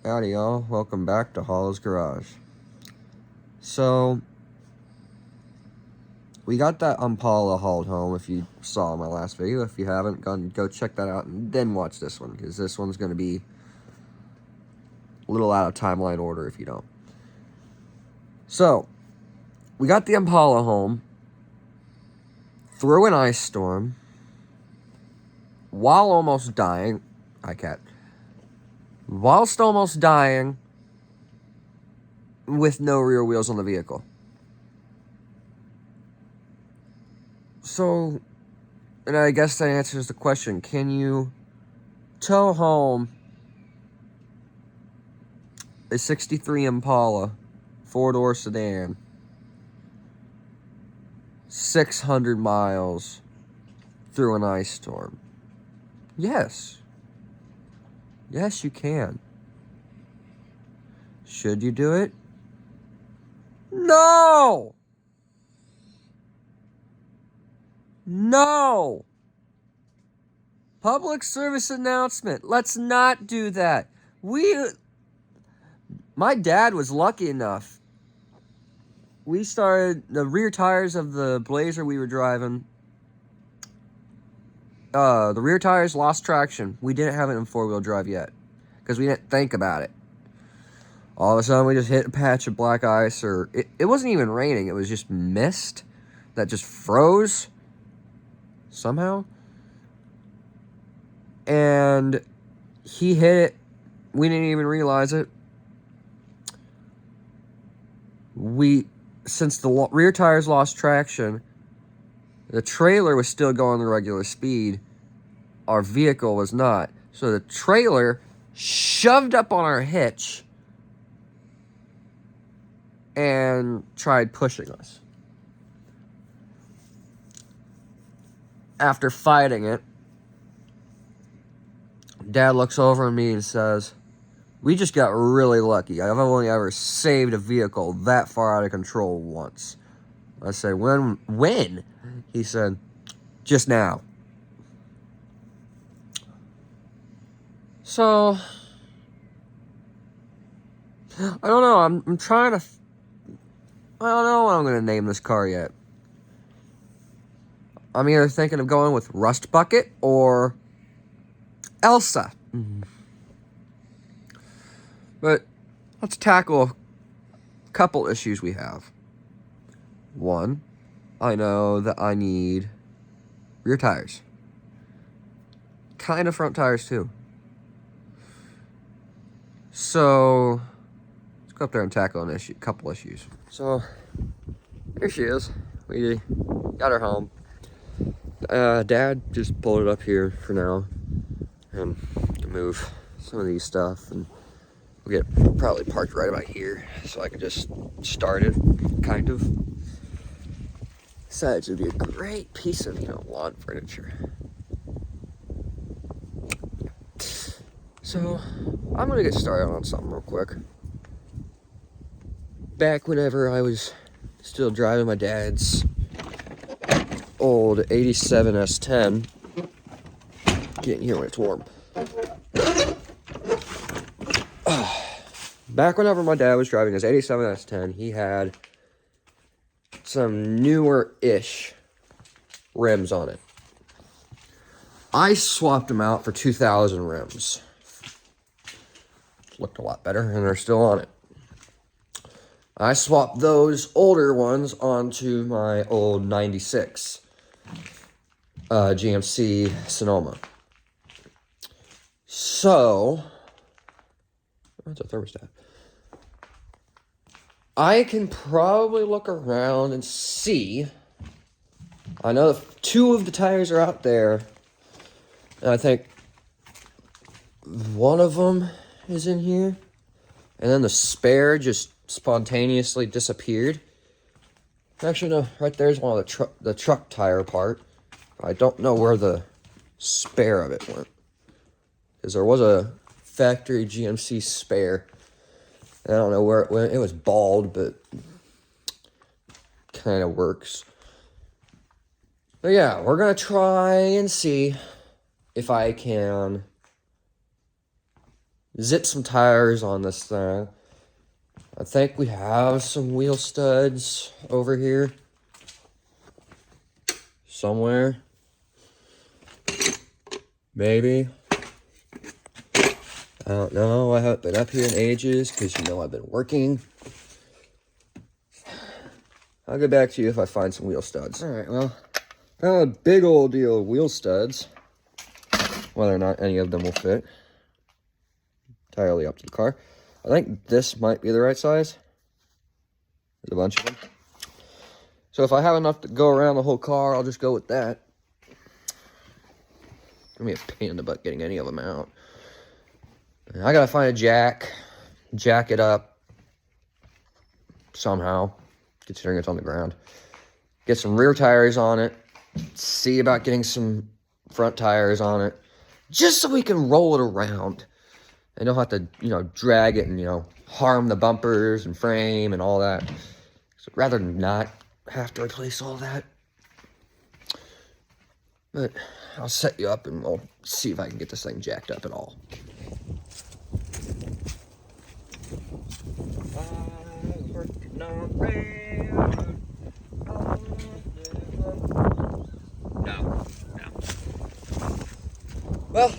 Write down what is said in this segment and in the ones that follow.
Howdy y'all, welcome back to Hollow's Garage. So, we got that Impala hauled home if you saw my last video. If you haven't, go check that out and then watch this one, because this one's going to be a little out of timeline order if you don't. So, we got the Impala home through an ice storm while almost dying. Whilst almost dying with no rear wheels on the vehicle. So, and I guess that answers the question, can you tow home a 63 Impala, 4-door sedan, 600 miles through an ice storm? Yes. Yes, you can. Should you do it? No! No! Public service announcement. Let's not do that. My dad was lucky enough. We started the rear tires of the Blazer we were driving. The rear tires lost traction. We didn't have it in four-wheel drive yet because we didn't think about it. All of a sudden, we just hit a patch of black ice, or it wasn't even raining. It was just mist that just froze somehow. And he hit it. We didn't even realize it. Since the rear tires lost traction, the trailer was still going the regular speed. Our vehicle was not. So the trailer shoved up on our hitch and tried pushing us. After fighting it, Dad looks over at me and says, "We just got really lucky. I've only ever saved a vehicle that far out of control once." I said, when? He said, "Just now." So, I don't know. I'm trying to... I don't know what I'm going to name this car yet. I'm either thinking of going with Rust Bucket or Elsa. But let's tackle a couple issues we have. One, I know that I need rear tires. Kind of front tires too. So, let's go up there and tackle a couple issues. So, here she is. We got her home. Dad just pulled it up here for now. And to move some of these stuff. And we'll get probably parked right about here. So I can just start it, kind of. Besides, it would be a great piece of, lawn furniture. So, I'm going to get started on something real quick. Back whenever I was still driving my dad's old 87 S10. Get in here when it's warm. Back whenever my dad was driving his 87 S10, he had some newer-ish rims on it. I swapped them out for 2000 rims. Looked a lot better, and they're still on it. I swapped those older ones onto my old 96 GMC Sonoma. So, that's a thermostat. I can probably look around and see. I know 2 of the tires are out there. And I think one of them is in here. And then the spare just spontaneously disappeared. Actually, no, right there's one of the truck tire part. I don't know where the spare of it went. Because there was a factory GMC spare. I don't know where it went. It was bald, but kind of works. But yeah, we're going to try and see if I can zip some tires on this thing. I think we have some wheel studs over here somewhere. Maybe. I don't know. I haven't been up here in ages because, you know, I've been working. I'll get back to you if I find some wheel studs. All right, well, found a big old deal of wheel studs. Whether or not any of them will fit. Entirely up to the car. I think this might be the right size. There's a bunch of them. So if I have enough to go around the whole car, I'll just go with that. It's gonna be a pain in the butt getting any of them out. And I gotta find a jack it up somehow, considering it's on the ground. Get some rear tires on it. See about getting some front tires on it. Just so we can roll it around. And don't have to, you know, drag it and, you know, harm the bumpers and frame and all that. So rather than not have to replace all that. But I'll set you up and we'll see if I can get this thing jacked up at all. No. Well,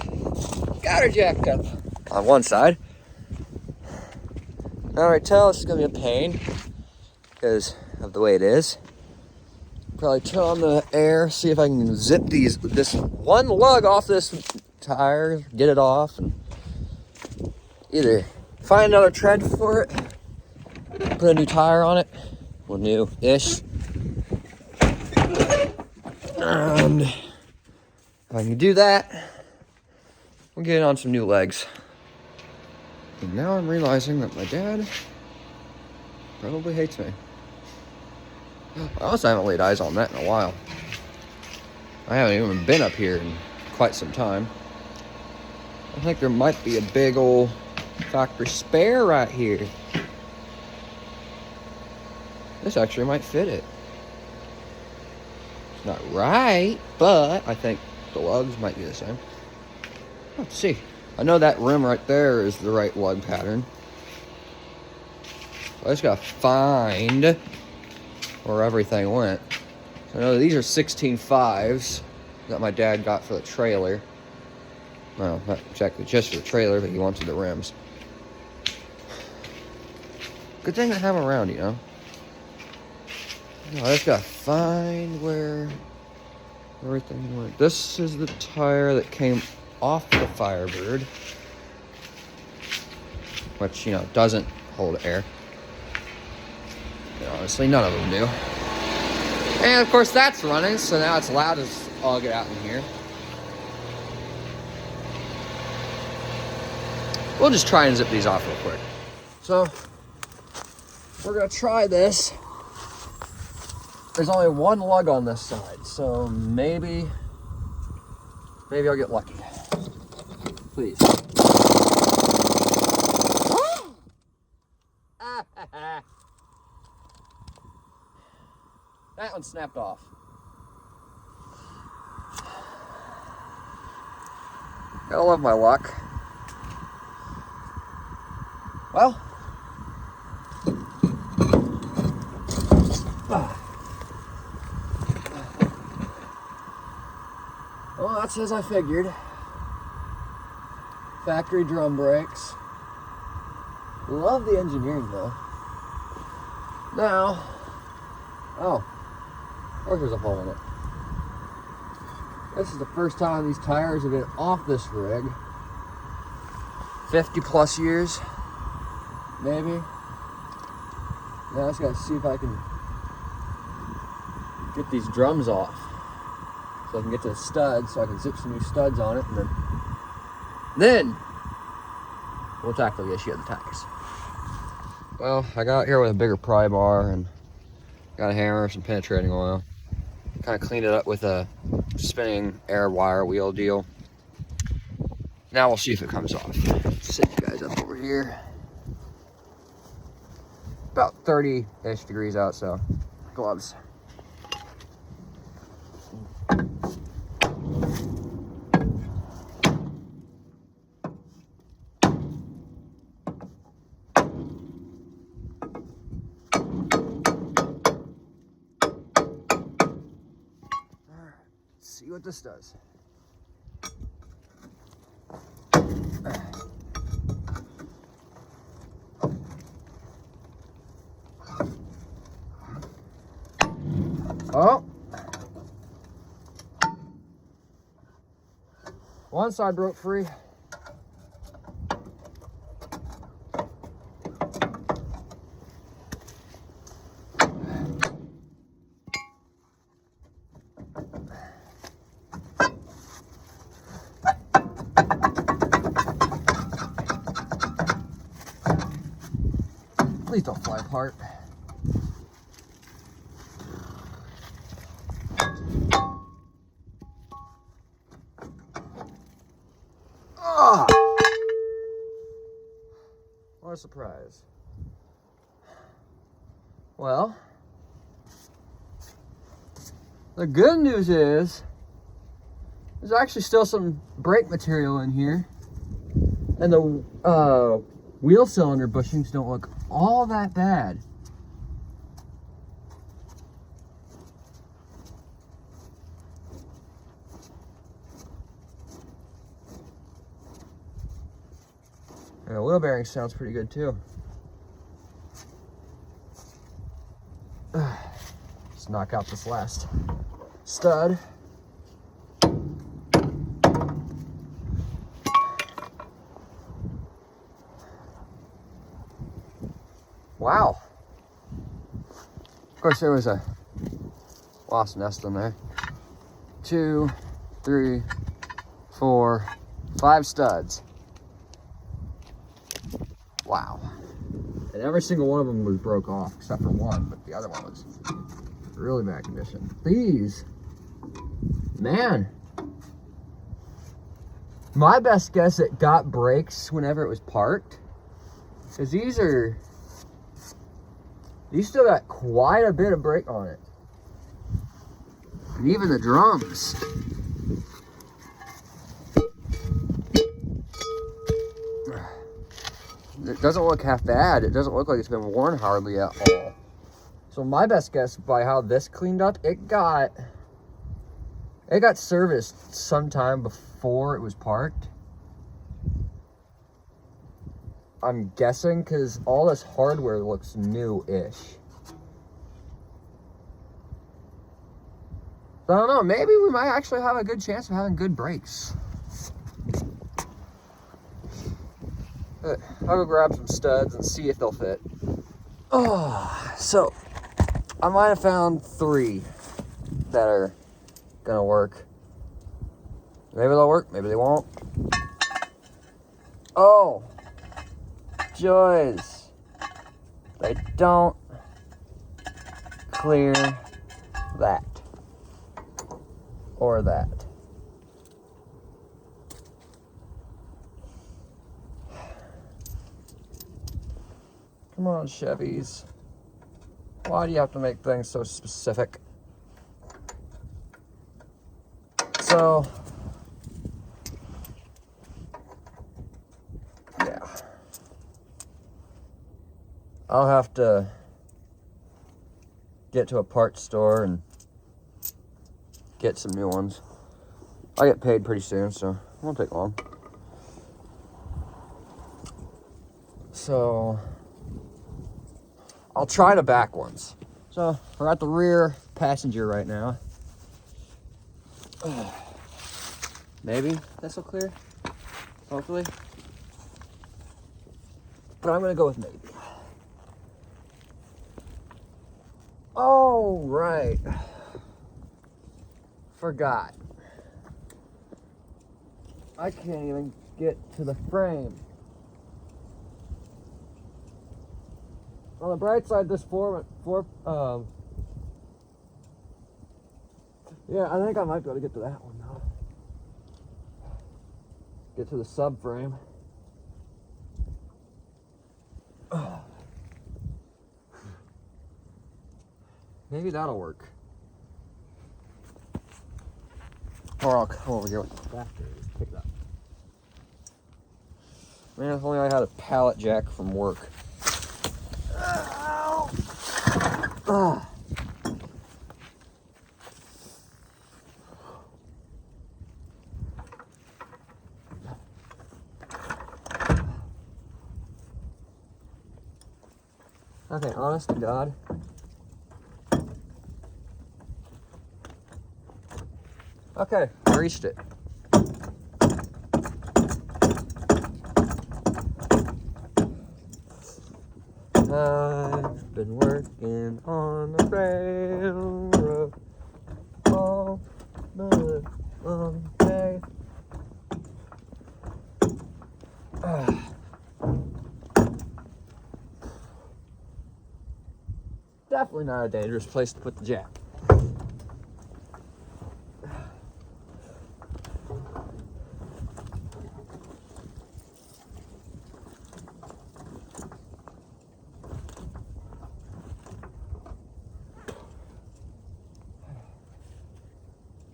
got her jacked up on one side. Now I tell this is gonna be a pain because of the way it is. Probably turn on the air, see if I can zip this one lug off this tire, get it off, and either find another tread for it, put a new tire on it, well, new-ish, and if I can do that, we'll get on some new legs. And now I'm realizing that my dad probably hates me. I also haven't laid eyes on that in a while. I haven't even been up here in quite some time. I think there might be a big old factory spare right here. This actually might fit it. It's not right, but I think the lugs might be the same. Let's see. I know that rim right there is the right lug pattern. I just gotta find where everything went. So I know these are 16.5s that my dad got for the trailer. Well, not exactly just for the trailer, but he wanted the rims. Good thing I have them around, you know. I just gotta find where everything went. This is the tire that came off the Firebird, which, you know, doesn't hold air. Honestly, none of them do. And of course that's running, so now it's loud as all get out in here. We'll just try and zip these off real quick. So, we're gonna try this. There's only one lug on this side, so maybe I'll get lucky. Please. That one snapped off. Gotta love my luck. Well. Well, that's as I figured. Factory drum brakes. Love the engineering though. Now, oh, of course there's a hole in it. This is the first time these tires have been off this rig. 50 plus years, maybe. Now I just gotta see if I can get these drums off. So I can get to the studs, so I can zip some new studs on it, and then we'll tackle the issue of the tires. Well, I got here with a bigger pry bar and got a hammer, some penetrating oil. Kind of cleaned it up with a spinning air wire wheel deal. Now we'll see if it comes off. Set you guys up over here. About 30-ish degrees out, so gloves. see what this does. Oh. One side broke free. Please don't fly apart. Ah! What a surprise. Well, the good news is there's actually still some brake material in here, and the wheel cylinder bushings don't look all that bad. And the wheel bearing sounds pretty good too. Let's knock out this last stud. Wow. Of course, there was a wasp nest in there. 2, 3, 4, 5 studs. Wow. And every single one of them was broke off, except for one, but the other one was really bad condition. These, man, my best guess it got brakes whenever it was parked, because these still got quite a bit of brake on it. And even the drums. It doesn't look half bad. It doesn't look like it's been worn hardly at all. So my best guess, by how this cleaned up, it got serviced sometime before it was parked. I'm guessing, because all this hardware looks new-ish. So I don't know, maybe we might actually have a good chance of having good brakes. But I'll go grab some studs and see if they'll fit. Oh, so I might have found 3 that are gonna work. Maybe they'll work, maybe they won't. Oh, joys. They don't clear that or that. Come on, Chevys. Why do you have to make things so specific? So, yeah. I'll have to get to a parts store and get some new ones. I get paid pretty soon, so it won't take long. So, I'll try the back ones. So, we're at the rear passenger right now. Maybe this will clear, hopefully. But I'm gonna go with maybe. Oh, right. Forgot. I can't even get to the frame. On the bright side, this yeah, I think I might be able to get to that one now. Get to the subframe. Maybe that'll work. Or I'll come over here with the tractor and pick it up. Man, if only I had a pallet jack from work. Okay, honest to God. Okay, I reached it. I've been working on the railroad all the long day. Definitely not a dangerous place to put the jack.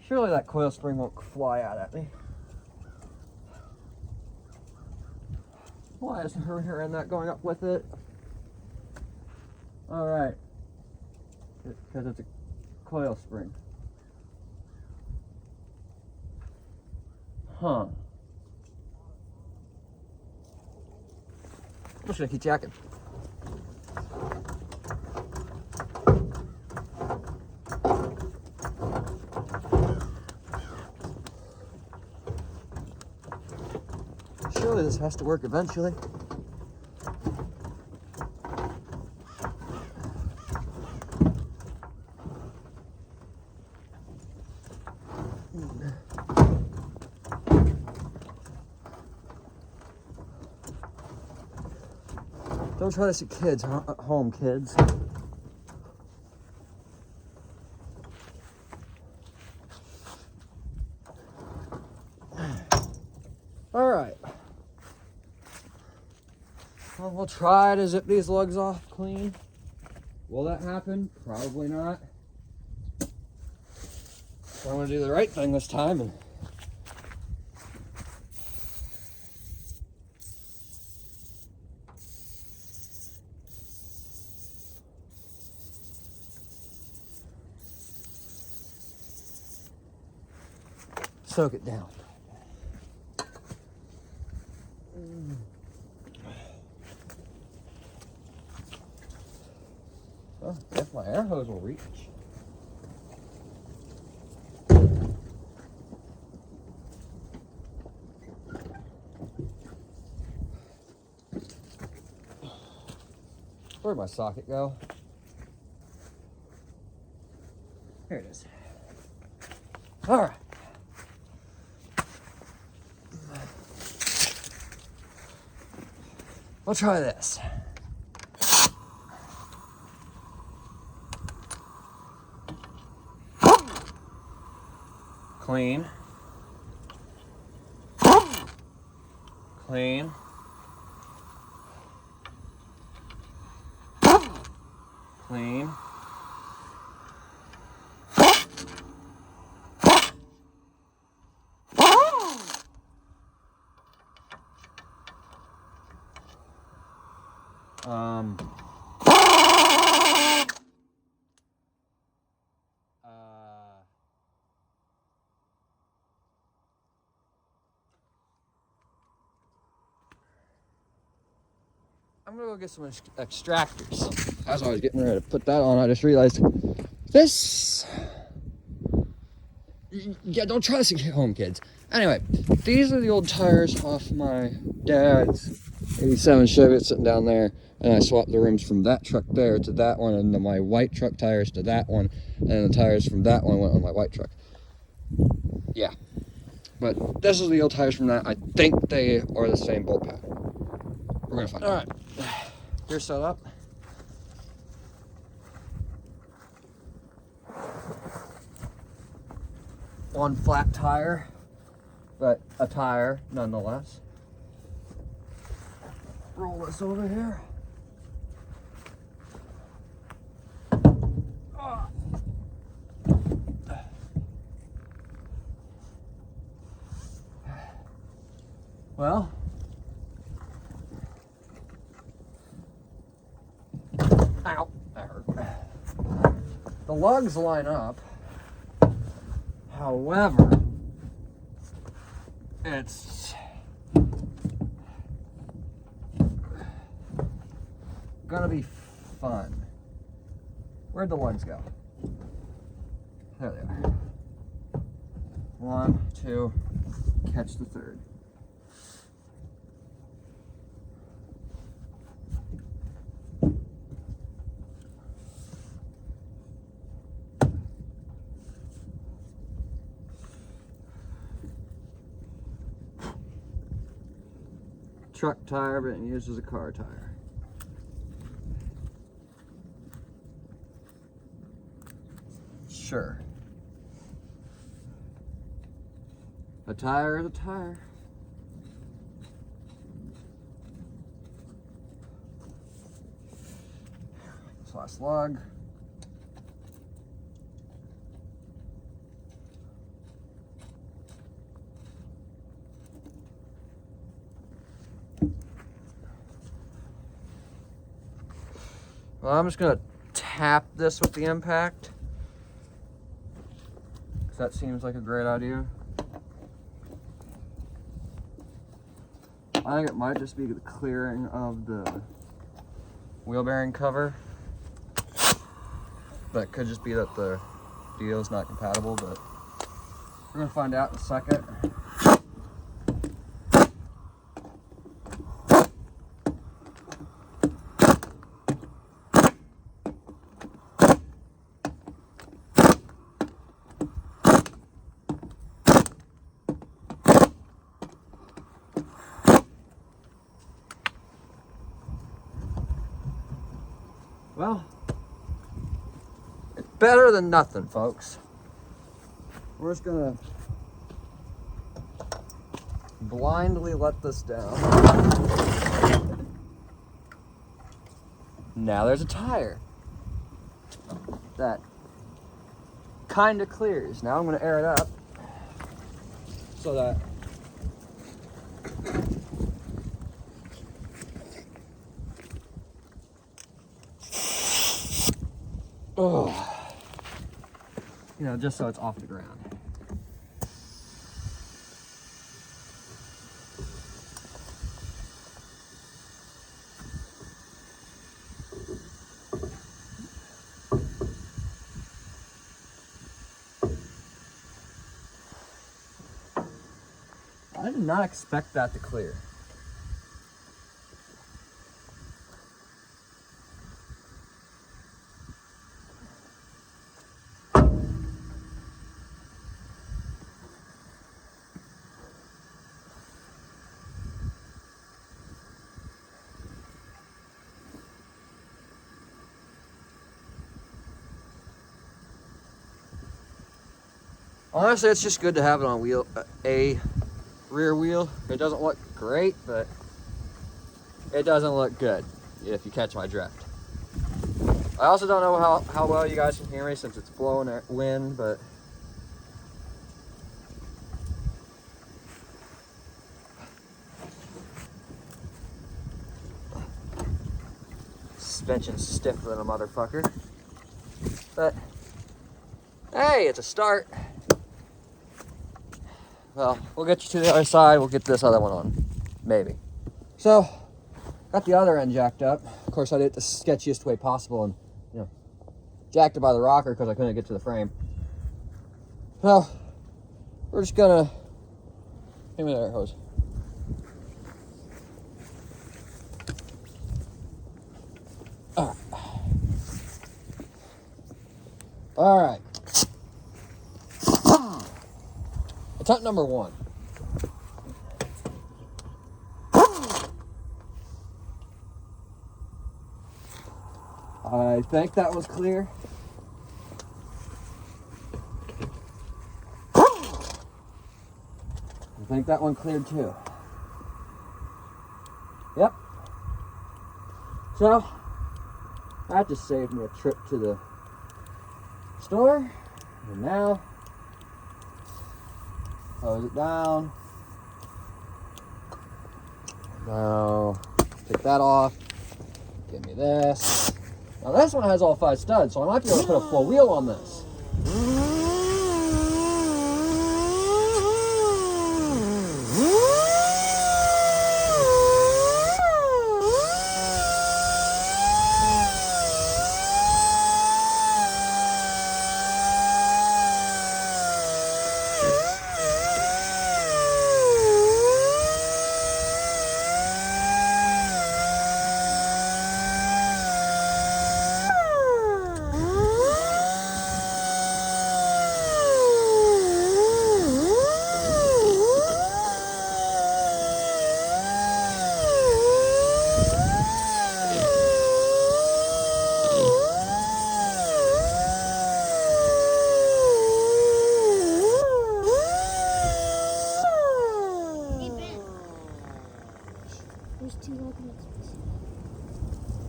Surely that coil spring won't fly out at me. Why isn't her and that going up with it? Alright. Because it's a coil spring. Huh. I'm just gonna keep jacking. Surely this has to work eventually. Don't try this at kids, at home, kids. All right. Well, we'll try to zip these lugs off clean. Will that happen? Probably not. So I'm gonna do the right thing this time and soak it down. Well, if my air hose will reach. Where'd my socket go? Here it is. All right. We'll try this. Clean. Clean. Clean. I'm gonna go get some extractors. As I was getting ready to put that on, I just realized this. Yeah, don't try this at home, kids. Anyway, these are the old tires off my dad's 87 Chevy sitting down there, and I swapped the rims from that truck there to that one, and then my white truck tires to that one, and the tires from that one went on my white truck. Yeah, but this is the old tires from that. I think they are the same bolt pattern. We're gonna find out. All right, you're set up. One flat tire, but a tire nonetheless. Roll this over here. Well, ow, that hurt. The lugs line up. However, it's gonna be fun. Where'd the ones go? There they are. 1, 2, catch the third. Truck tire, but used as a car tire. Sure. A tire is a tire. This last lug. Well, I'm just gonna tap this with the impact, because that seems like a great idea. I think it might just be the clearing of the wheel bearing cover. That could just be that the deal is not compatible, but we're gonna find out in a second. Well, it's better than nothing, folks. We're just gonna blindly let this down. Now there's a tire that kind of clears. Now I'm gonna air it up so that you know, just so it's off the ground. I did not expect that to clear. Honestly, it's just good to have it on wheel, a rear wheel. It doesn't look great, but it doesn't look good, if you catch my drift. I also don't know how well you guys can hear me since it's blowing wind, but suspension's stiffer than a motherfucker. But hey, it's a start. Well, we'll get you to the other side. We'll get this other one on, maybe. So, got the other end jacked up. Of course, I did it the sketchiest way possible, and you know, jacked it by the rocker because I couldn't get to the frame. So, we're just gonna give me that air hose. All right. Attempt number 1. I think that was clear. I think that one cleared too. Yep. So, that just saved me a trip to the store. And now, close it down. Now, take that off. Give me this. Now this one has all 5 studs, so I might be able to put a full wheel on this.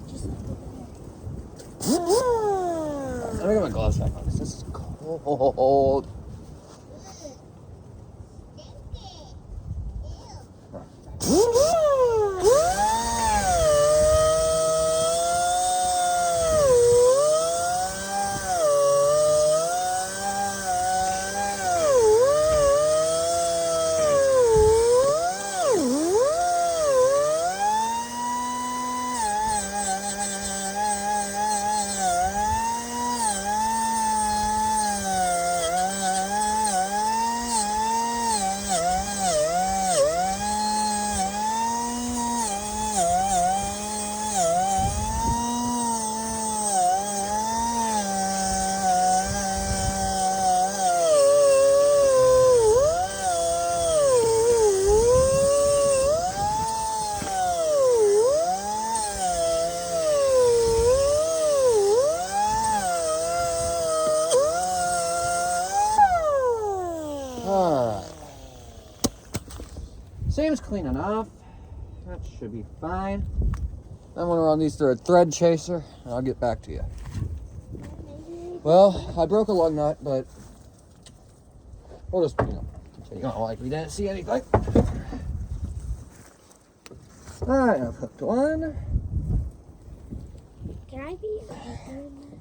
Just like over Let me get my gloves back on. This is cold. Alright. Seems clean enough. That should be fine. I'm gonna run these through a thread chaser and I'll get back to you. Well, I broke a lug nut, but we'll just, so you don't like we didn't see anything. Alright, I've hooked one. Can I be a helper in this?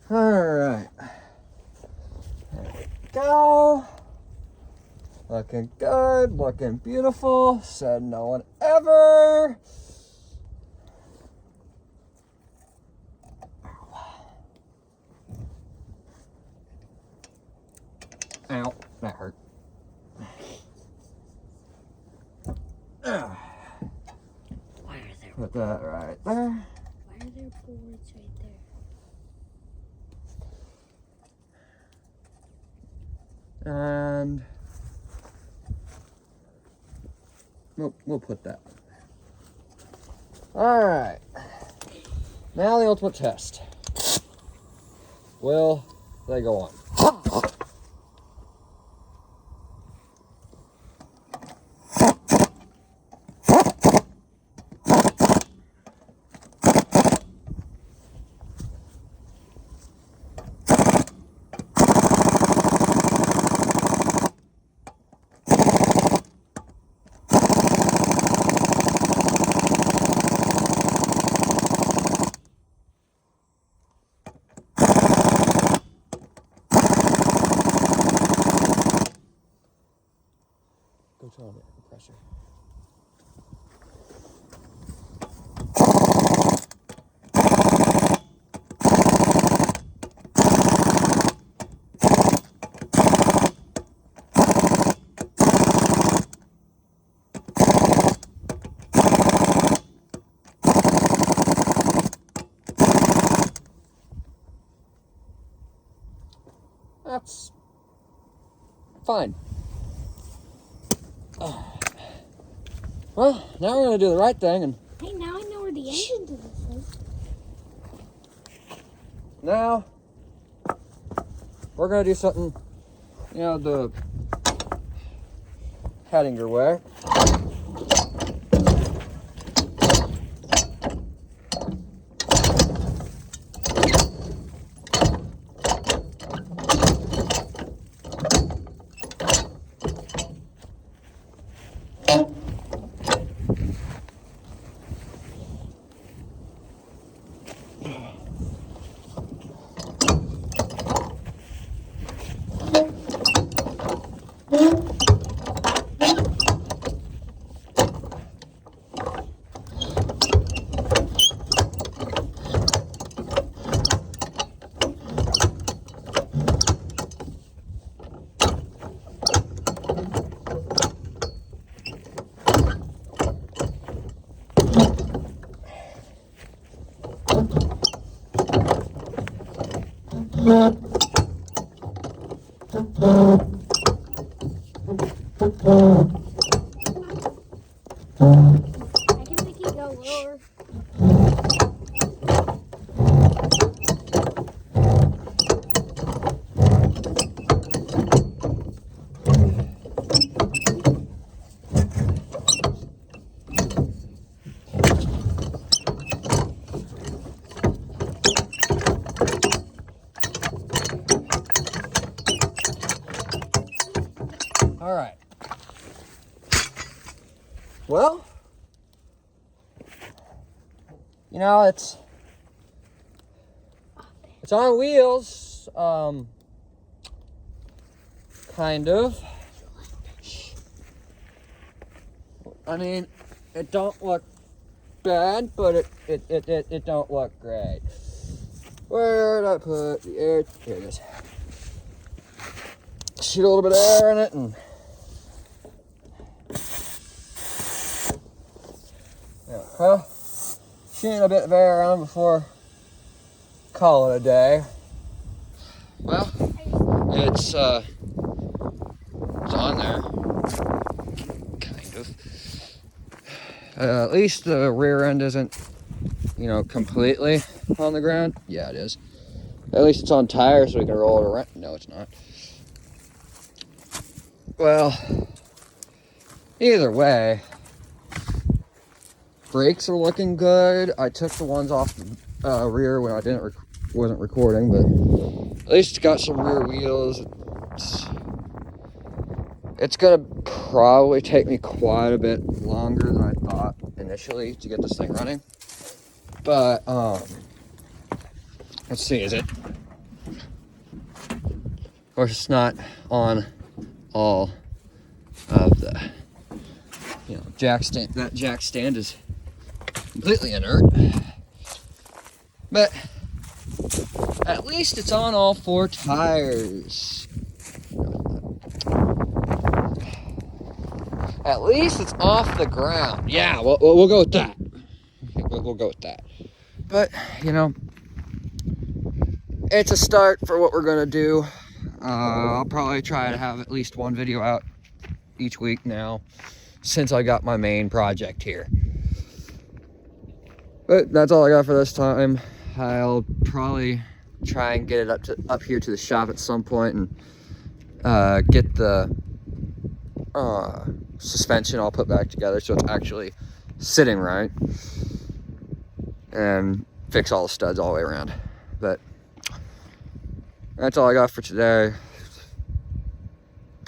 Alright. There we go. Looking good, looking beautiful. Said no one ever. Ow, that hurt. Why are there Put that right there. Why are there boards right there? And we'll put that. Alright. Now the ultimate test. Will they go on? Go tell them the pressure. That's fine. Well, now we're going to do the right thing, and Hey, now I know where the engine to this is. now we're going to do something, you know, the Hattinger way. I can make it go lower. All right. Well, you know, it's on wheels, kind of. I mean, it don't look bad, but it don't look great. Where did I put the air? Here it is. Shoot a little bit of air in it and yeah, shoot a bit of air on before call it a day. Well, it's on there, kind of. At least the rear end isn't, you know, completely on the ground. Yeah, it is. At least it's on tires so we can roll it around. No, it's not. Well, either way, brakes are looking good. I took the ones off the rear when I wasn't recording, but at least it's got some rear wheels. It's gonna probably take me quite a bit longer than I thought initially to get this thing running. But let's see, is it? Of course, it's not on all of the, you know, jack stand. That jack stand is completely inert, but at least it's on all 4 tires. At least it's off the ground. Yeah, we'll go with that. We'll go with that. But, you know, it's a start for what we're gonna do. I'll probably try to have at least one video out each week now, since I got my main project here. But that's all I got for this time. I'll probably try and get it up here to the shop at some point and get the suspension all put back together so it's actually sitting right, and fix all the studs all the way around. But that's all I got for today.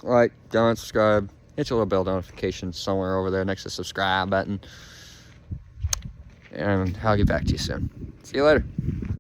Like, comment, subscribe, hit your little bell notification somewhere over there next to the subscribe button, and I'll get back to you soon. See you later.